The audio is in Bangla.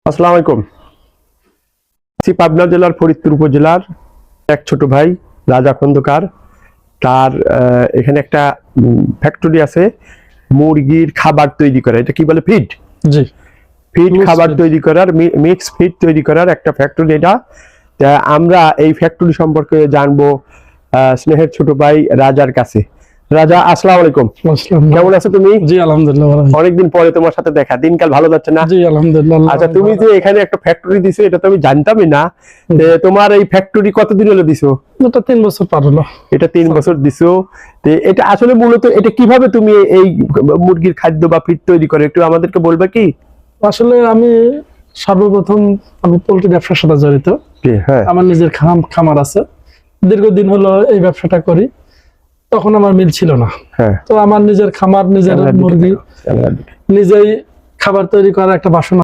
আসসালামু আলাইকুম। পাবনা জেলার ফরিদপুর উপজেলার এক ছোট ভাই রাজা খন্দকার, তার এখানে একটা ফ্যাক্টরি আছে মুরগির খাবার তৈরি করা। এটা কি বলে? ফিড। জি, ফিড খাবার তৈরি করার, মিক্স ফিড তৈরি করার একটা ফ্যাক্টরি এটা। আমরা এই ফ্যাক্টরি সম্পর্কে জানবো স্নেহের ছোট ভাই রাজার কাছে। রাজা, আসসালামু আলাইকুম। কেমন আছো তুমি? জি আলহামদুলিল্লাহ ভালো। অনেকদিন পরে তোমার সাথে দেখা, দিনকাল ভালো যাচ্ছে না? জি আলহামদুলিল্লাহ। আচ্ছা, তুমি যে এখানে একটা ফ্যাক্টরি দিছো এটা তো আমি জানতামই না। তোমার এই ফ্যাক্টরি কতদিন হলো দিছো? এটা 3 বছর পার হলো। এটা 3 বছর দিছো। এটা আসলে মূলত এটা কিভাবে তুমি এই মুরগির খাদ্য বা ফিড তৈরি করে একটু আমাদেরকে বলবে কি? আসলে আমি সর্বপ্রথম পোল্ট্রি ব্যবসার সাথে জড়িত। হ্যাঁ, আমার নিজের খামার আছে, দীর্ঘদিন হলো এই ব্যবসাটা করি। তখন আমার মিল ছিল না, হ্যাঁ। তো আমার নিজের খামার, নিজের মুরগি, নিজেই খাবার তৈরি করার একটা বাসনা